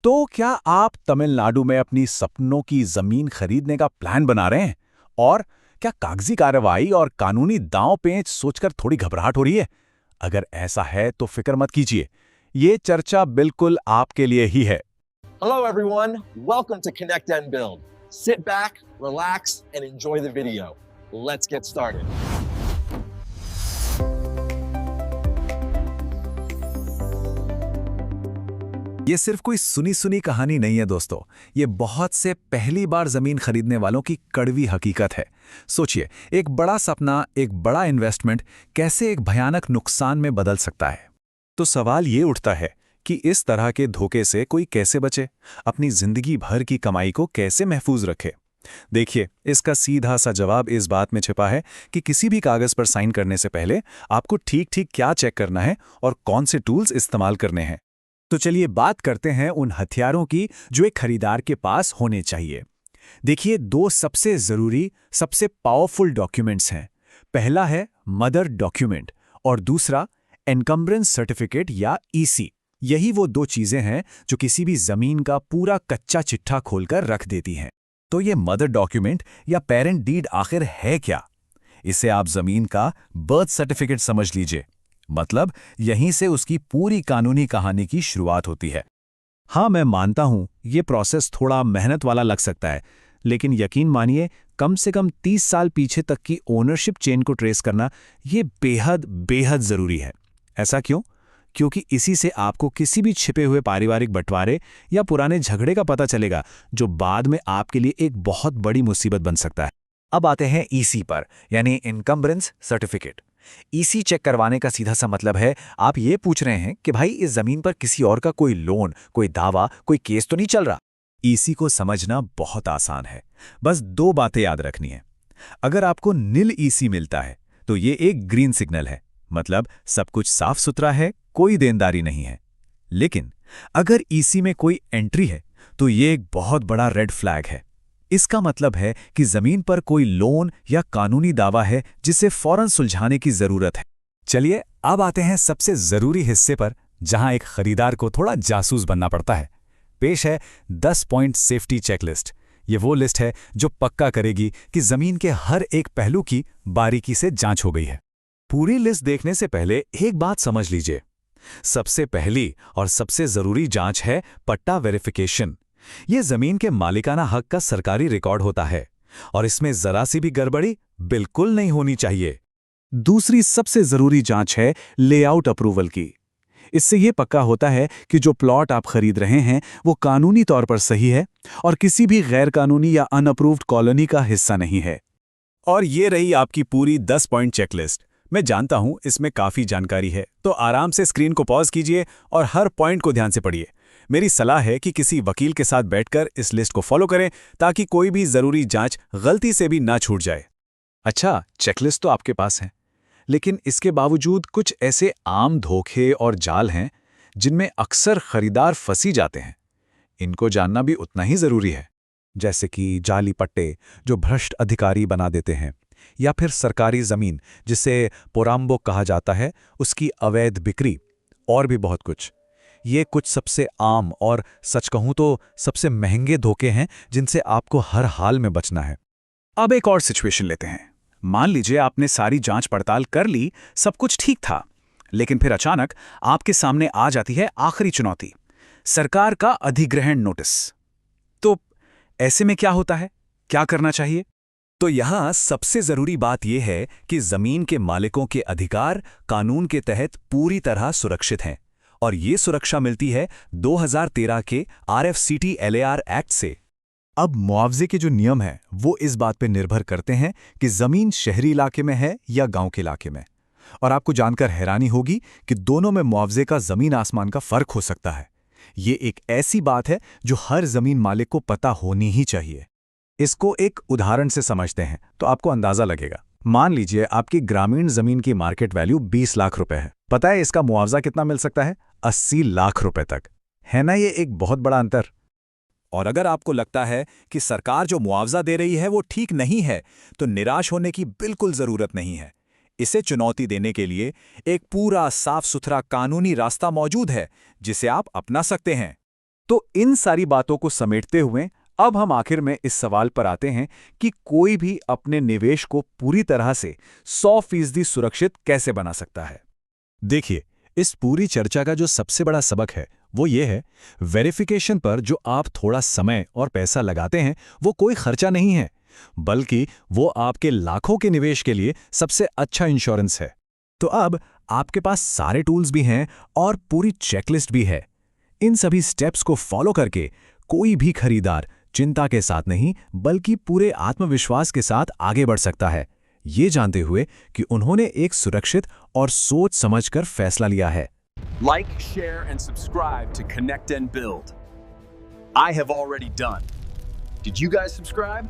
तो क्या आप तमिलनाडु में अपनी सपनों की जमीन खरीदने का प्लान बना रहे हैं? और क्या कागजी कार्रवाई और कानूनी दांव-पेच सोचकर थोड़ी घबराहट हो रही है? अगर ऐसा है तो फिक्र मत कीजिए। ये चर्चा बिल्कुल आपके लिए ही है। Hello, everyone. Welcome to Connect and Build. Sit back, relax, and enjoy the video. Let's get started. ये सिर्फ कोई सुनी-सुनी कहानी नहीं है दोस्तों। ये बहुत से पहली बार जमीन खरीदने वालों की कड़वी हकीकत है। सोचिए, एक बड़ा सपना, एक बड़ा इन्वेस्टमेंट कैसे एक भयानक नुकसान में बदल सकता है। तो सवाल ये उठता है कि इस तरह के धोखे से कोई कैसे बचे, अपनी जिंदगी भर की कमाई को कैसे महफूज रखे। देखिए, इसका सीधा सा जवाब इस बात में छिपा है कि किसी भी कागज पर साइन करने से पहले आपको ठीक-ठीक क्या चेक करना है और कौन से टूल्स इस्तेमाल करने हैं। तो चलिए बात करते हैं उन हथियारों की जो एक खरीदार के पास होने चाहिए। देखिए, दो सबसे जरूरी, सबसे पावरफुल डॉक्यूमेंट्स हैं। पहला है मदर डॉक्यूमेंट और दूसरा एनकम्ब्रेंस सर्टिफिकेट या ईसी। यही वो दो चीजें हैं जो किसी भी जमीन का पूरा कच्चा चिट्ठा खोलकर रख देती हैं। तो ये मदर डॉक्यूमेंट या पेरेंट डीड आखिर है क्या? इसे आप जमीन का बर्थ सर्टिफिकेट समझ लीजिए। मतलब यहीं से उसकी पूरी कानूनी कहानी की शुरुआत होती है। हाँ, मैं मानता हूं ये प्रोसेस थोड़ा मेहनत वाला लग सकता है, लेकिन यकीन मानिए, कम से कम 30 साल पीछे तक की ओनरशिप चेन को ट्रेस करना ये बेहद बेहद जरूरी है। ऐसा क्यों? क्योंकि इसी से आपको किसी भी छिपे हुए पारिवारिक बंटवारे या पुराने झगड़े का पता चलेगा, जो बाद में आपके लिए एक बहुत बड़ी मुसीबत बन सकता है। अब आते हैं ईसी पर, यानी इनकम्बरेंस सर्टिफिकेट। ईसी चेक करवाने का सीधा सा मतलब है, आप ये पूछ रहे हैं कि भाई इस जमीन पर किसी और का कोई लोन, कोई दावा, कोई केस तो नहीं चल रहा। ईसी को समझना बहुत आसान है। बस दो बातें याद रखनी है। अगर आपको नील ईसी मिलता है तो ये एक ग्रीन सिग्नल है, मतलब सब कुछ साफ सुथरा है, कोई देनदारी नहीं है। लेकिन अगर ईसी में कोई एंट्री है तो ये एक बहुत बड़ा रेड फ्लैग है। इसका मतलब है कि जमीन पर कोई लोन या कानूनी दावा है जिसे फौरन सुलझाने की जरूरत है। चलिए अब आते हैं सबसे जरूरी हिस्से पर, जहां एक खरीदार को थोड़ा जासूस बनना पड़ता है। पेश है 10 पॉइंट सेफ्टी चेकलिस्ट। ये वो लिस्ट है जो पक्का करेगी कि जमीन के हर एक पहलू की बारीकी से जांच हो गई है। पूरी लिस्ट देखने से पहले एक बात समझ लीजिए। सबसे पहली और सबसे जरूरी जांच है पट्टा वेरिफिकेशन। ये जमीन के मालिकाना हक का सरकारी रिकॉर्ड होता है और इसमें जरा सी भी गड़बड़ी बिल्कुल नहीं होनी चाहिए। दूसरी सबसे जरूरी जांच है लेआउट अप्रूवल की। इससे यह पक्का होता है कि जो प्लॉट आप खरीद रहे हैं वो कानूनी तौर पर सही है और किसी भी गैर कानूनी या अनअप्रूव्ड कॉलोनी का हिस्सा नहीं है। और ये रही आपकी पूरी 10 पॉइंट चेकलिस्ट। मैं जानता हूं इसमें काफी जानकारी है, तो आराम से स्क्रीन को पॉज कीजिए और हर पॉइंट को ध्यान से पढ़िए। मेरी सलाह है कि किसी वकील के साथ बैठकर इस लिस्ट को फॉलो करें, ताकि कोई भी जरूरी जांच गलती से भी ना छूट जाए। अच्छा, चेकलिस्ट तो आपके पास है, लेकिन इसके बावजूद कुछ ऐसे आम धोखे और जाल हैं जिनमें अक्सर खरीदार फंसी जाते हैं। इनको जानना भी उतना ही जरूरी है। जैसे कि जाली पट्टे जो भ्रष्ट अधिकारी बना देते हैं, या फिर सरकारी जमीन जिसे पोराम्बो कहा जाता है, उसकी अवैध बिक्री, और भी बहुत कुछ। ये कुछ सबसे आम और सच कहूं तो सबसे महंगे धोखे हैं जिनसे आपको हर हाल में बचना है। अब एक और सिचुएशन लेते हैं। मान लीजिए आपने सारी जांच पड़ताल कर ली, सब कुछ ठीक था, लेकिन फिर अचानक आपके सामने आ जाती है आखिरी चुनौती, सरकार का अधिग्रहण नोटिस। तो ऐसे में क्या होता है, क्या करना चाहिए? तो यहां सबसे जरूरी बात यह है कि जमीन के मालिकों के अधिकार कानून के तहत पूरी तरह सुरक्षित हैं, और ये सुरक्षा मिलती है 2013 के RFCT LAR एक्ट से। अब मुआवजे के जो नियम हैं वो इस बात पे निर्भर करते हैं कि जमीन शहरी इलाके में है या गांव के इलाके में। और आपको जानकर हैरानी होगी कि दोनों में मुआवजे का जमीन आसमान का फर्क हो सकता है। ये एक ऐसी बात है जो हर जमीन मालिक को पता होनी ही चाहिए। इसको एक उदाहरण से समझते हैं तो आपको अंदाजा लगेगा। मान लीजिए आपकी ग्रामीण जमीन की मार्केट वैल्यू 20 लाख रुपए है। पता है इसका मुआवजा कितना मिल सकता है? 80 लाख रुपए तक। है ना ये एक बहुत बड़ा अंतर? और अगर आपको लगता है कि सरकार जो मुआवजा दे रही है वो ठीक नहीं है, तो निराश होने की बिल्कुल जरूरत नहीं है। इसे चुनौती देने के लिए एक पूरा साफ सुथरा कानूनी रास्ता मौजूद है जिसे आप अपना सकते हैं। तो इन सारी बातों को समेटते हुए अब हम आखिर में इस सवाल पर आते हैं कि कोई भी अपने निवेश को पूरी तरह से 100% सुरक्षित कैसे बना सकता है। देखिए, इस पूरी चर्चा का जो सबसे बड़ा सबक है वो ये है, वेरिफिकेशन पर जो आप थोड़ा समय और पैसा लगाते हैं वो कोई खर्चा नहीं है, बल्कि वो आपके लाखों के निवेश के लिए सबसे अच्छा इंश्योरेंस है। तो अब आपके पास सारे टूल्स भी हैं और पूरी चेकलिस्ट भी है। इन सभी स्टेप्स को फॉलो करके कोई भी खरीदार चिंता के साथ नहीं बल्कि पूरे आत्मविश्वास के साथ आगे बढ़ सकता है, ये जानते हुए कि उन्होंने एक सुरक्षित और सोच समझकर फैसला लिया है। Like, share, and subscribe to Connect and Build. I have already done. Did you guys subscribe?